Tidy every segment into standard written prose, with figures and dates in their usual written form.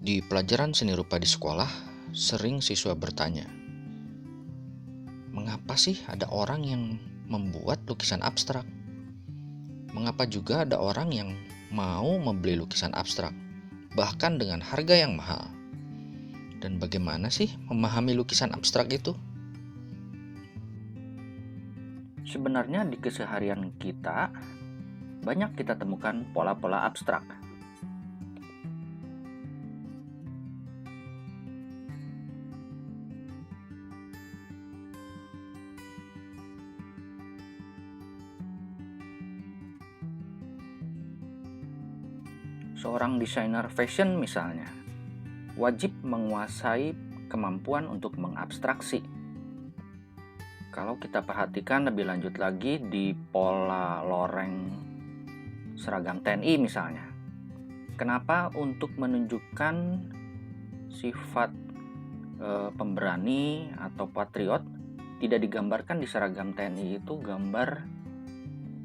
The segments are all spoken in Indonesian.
Di pelajaran seni rupa di sekolah, sering siswa bertanya, mengapa sih ada orang yang membuat lukisan abstrak? Mengapa juga ada orang yang mau membeli lukisan abstrak, bahkan dengan harga yang mahal? Dan bagaimana sih memahami lukisan abstrak itu? Sebenarnya di keseharian kita, banyak kita temukan pola-pola abstrak. Seorang desainer fashion misalnya, wajib menguasai kemampuan untuk mengabstraksi. Kalau kita perhatikan lebih lanjut lagi di pola loreng seragam TNI misalnya, kenapa untuk menunjukkan sifat pemberani atau patriot tidak digambarkan di seragam TNI itu gambar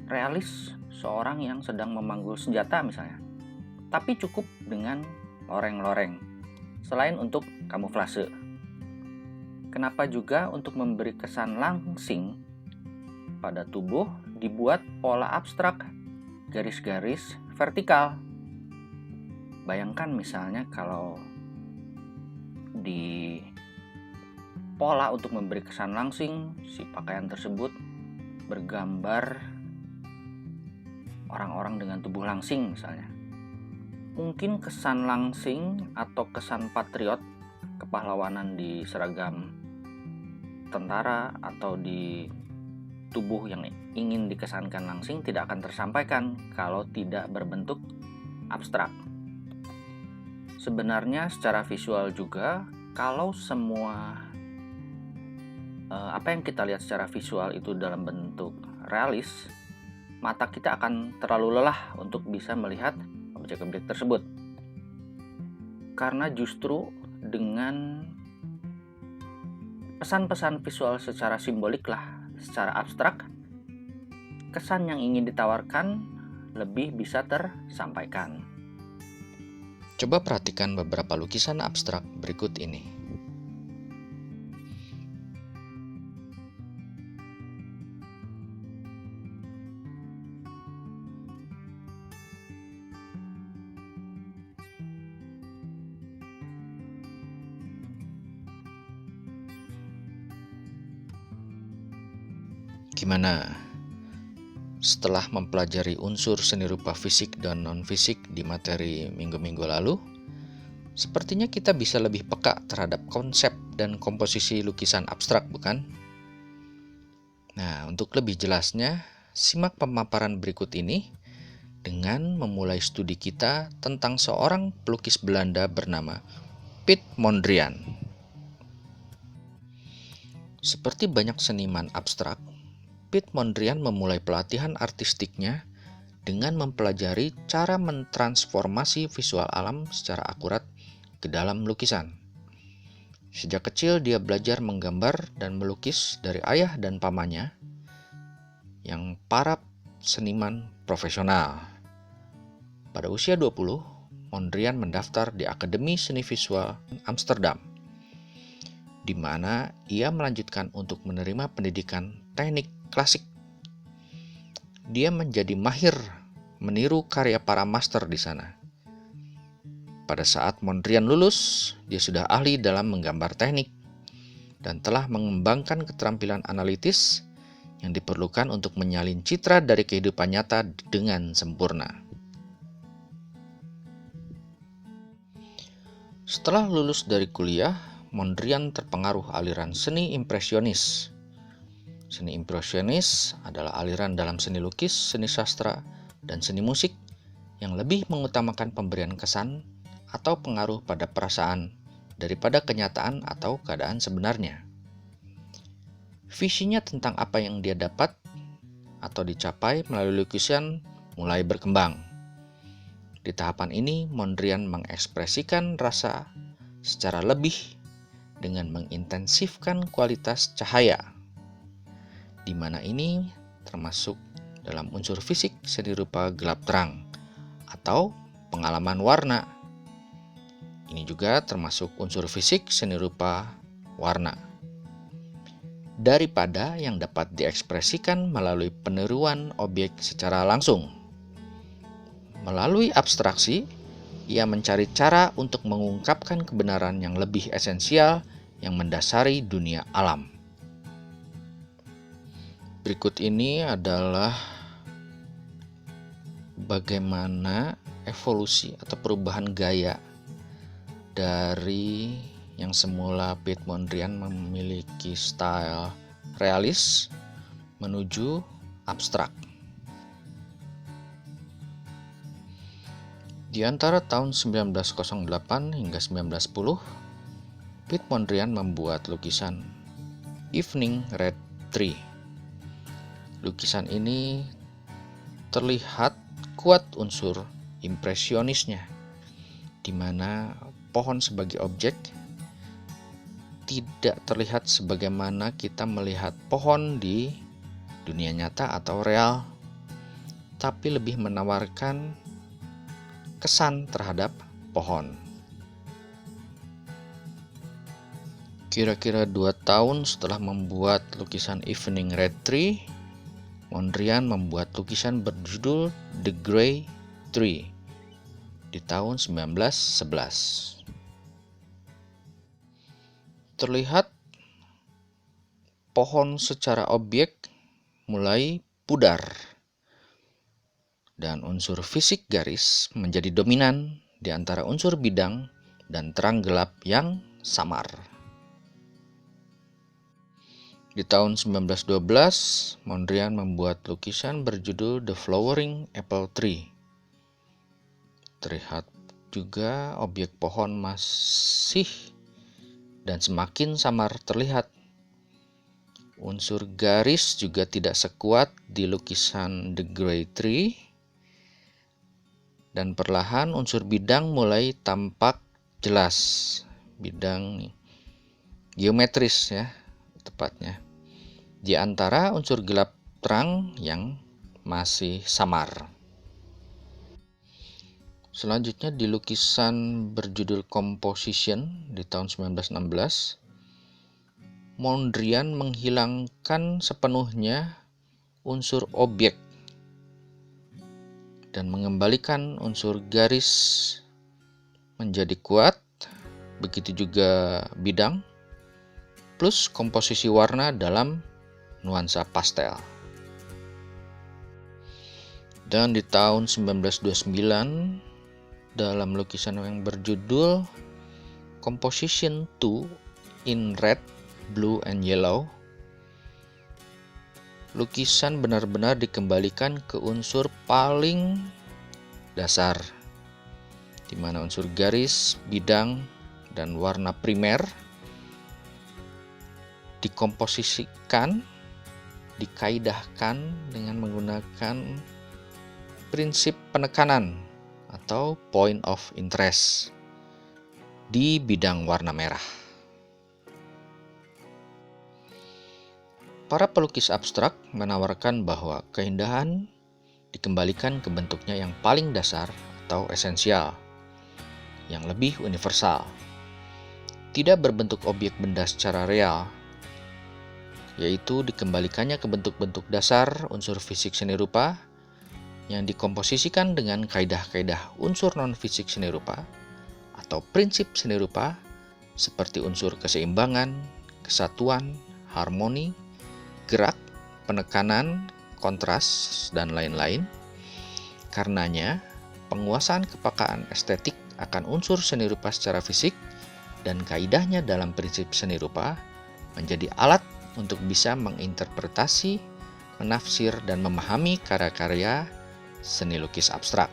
realis seorang yang sedang memanggul senjata misalnya, tapi cukup dengan loreng-loreng selain untuk kamuflase. Kenapa juga untuk memberi kesan langsing pada tubuh dibuat pola abstrak, garis-garis vertikal. Bayangkan misalnya kalau di pola untuk memberi kesan langsing, si pakaian tersebut bergambar orang-orang dengan tubuh langsing misalnya. Mungkin kesan langsing atau kesan patriot, kepahlawanan di seragam tentara atau di tubuh yang ingin dikesankan langsing tidak akan tersampaikan kalau tidak berbentuk abstrak. Sebenarnya secara visual juga, kalau semua apa yang kita lihat secara visual itu dalam bentuk realis, mata kita akan terlalu lelah untuk bisa melihat objek-objek tersebut. Karena justru dengan pesan-pesan visual secara simbolik lah, secara abstrak, kesan yang ingin ditawarkan lebih bisa tersampaikan. Coba perhatikan beberapa lukisan abstrak berikut ini. Gimana? Setelah mempelajari unsur seni rupa fisik dan non-fisik di materi minggu-minggu lalu, sepertinya kita bisa lebih peka terhadap konsep dan komposisi lukisan abstrak, bukan? Nah, untuk lebih jelasnya, simak pemaparan berikut ini dengan memulai studi kita tentang seorang pelukis Belanda bernama Piet Mondrian. Seperti banyak seniman abstrak, Piet Mondrian memulai pelatihan artistiknya dengan mempelajari cara mentransformasi visual alam secara akurat ke dalam lukisan. Sejak kecil dia belajar menggambar dan melukis dari ayah dan pamannya yang para seniman profesional. Pada usia 20, Mondrian mendaftar di Akademi Seni Visual Amsterdam, di mana ia melanjutkan untuk menerima pendidikan teknik klasik. Dia menjadi mahir meniru karya para master di sana. Pada saat Mondrian lulus, dia sudah ahli dalam menggambar teknik dan telah mengembangkan keterampilan analitis yang diperlukan untuk menyalin citra dari kehidupan nyata dengan sempurna. Setelah lulus dari kuliah, Mondrian terpengaruh aliran seni impresionis. Seni impresionis adalah aliran dalam seni lukis, seni sastra, dan seni musik yang lebih mengutamakan pemberian kesan atau pengaruh pada perasaan daripada kenyataan atau keadaan sebenarnya. Visinya tentang apa yang dia dapat atau dicapai melalui lukisan mulai berkembang. Di tahapan ini, Mondrian mengekspresikan rasa secara lebih dengan mengintensifkan kualitas cahaya, di mana ini termasuk dalam unsur fisik seni rupa gelap terang atau pengalaman warna. Ini juga termasuk unsur fisik seni rupa warna. Daripada yang dapat diekspresikan melalui peniruan objek secara langsung. Melalui abstraksi, ia mencari cara untuk mengungkapkan kebenaran yang lebih esensial yang mendasari dunia alam. Berikut ini adalah bagaimana evolusi atau perubahan gaya dari yang semula Piet Mondrian memiliki style realis menuju abstrak. Di antara tahun 1908 hingga 1910, Piet Mondrian membuat lukisan Evening Red Tree. Lukisan ini terlihat kuat unsur impresionisnya, di mana pohon sebagai objek tidak terlihat sebagaimana kita melihat pohon di dunia nyata atau real, tapi lebih menawarkan kesan terhadap pohon. Kira-kira 2 tahun setelah membuat lukisan Evening Red Tree, Mondrian membuat lukisan berjudul The Grey Tree di tahun 1911. Terlihat pohon secara objek mulai pudar dan unsur fisik garis menjadi dominan di antara unsur bidang dan terang gelap yang samar. Di tahun 1912, Mondrian membuat lukisan berjudul The Flowering Apple Tree. Terlihat juga objek pohon masih dan semakin samar terlihat. Unsur garis juga tidak sekuat di lukisan The Grey Tree, dan perlahan unsur bidang mulai tampak jelas, bidang geometris ya tepatnya, di antara unsur gelap terang yang masih samar. Selanjutnya di lukisan berjudul Composition di tahun 1916, Mondrian menghilangkan sepenuhnya unsur objek dan mengembalikan unsur garis menjadi kuat, begitu juga bidang, plus komposisi warna dalam nuansa pastel. Dan di tahun 1929, dalam lukisan yang berjudul Composition 2 in Red, Blue, and Yellow, lukisan benar-benar dikembalikan ke unsur paling dasar, di mana unsur garis, bidang, dan warna primer dikomposisikan, dikaidahkan dengan menggunakan prinsip penekanan atau point of interest di bidang warna merah. Para pelukis abstrak menawarkan bahwa keindahan dikembalikan ke bentuknya yang paling dasar atau esensial, yang lebih universal, tidak berbentuk objek benda secara real, yaitu dikembalikannya ke bentuk-bentuk dasar unsur fisik seni rupa yang dikomposisikan dengan kaidah-kaidah unsur non-fisik seni rupa atau prinsip seni rupa seperti unsur keseimbangan, kesatuan, harmoni, gerak, penekanan, kontras, dan lain-lain. Karenanya, penguasaan kepekaan estetik akan unsur seni rupa secara fisik dan kaidahnya dalam prinsip seni rupa menjadi alat untuk bisa menginterpretasi, menafsir, dan memahami karya-karya seni lukis abstrak.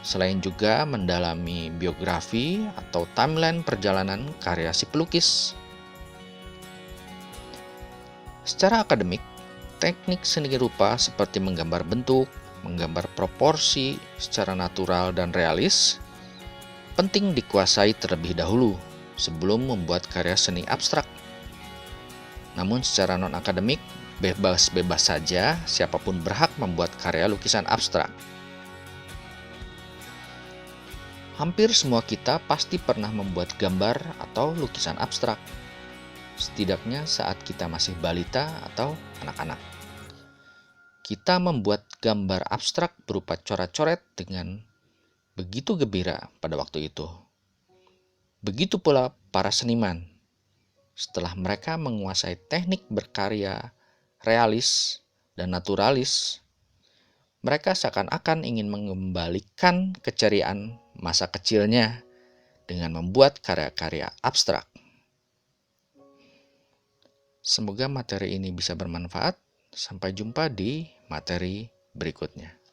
Selain juga mendalami biografi atau timeline perjalanan karya si pelukis. Secara akademik, teknik seni rupa seperti menggambar bentuk, menggambar proporsi secara natural dan realis penting dikuasai terlebih dahulu sebelum membuat karya seni abstrak. Namun secara non-akademik, bebas-bebas saja siapapun berhak membuat karya lukisan abstrak. Hampir semua kita pasti pernah membuat gambar atau lukisan abstrak, setidaknya saat kita masih balita atau anak-anak. Kita membuat gambar abstrak berupa coret-coret dengan begitu gembira pada waktu itu. Begitu pula para seniman. Setelah mereka menguasai teknik berkarya realis dan naturalis, mereka seakan-akan ingin mengembalikan keceriaan masa kecilnya dengan membuat karya-karya abstrak. Semoga materi ini bisa bermanfaat. Sampai jumpa di materi berikutnya.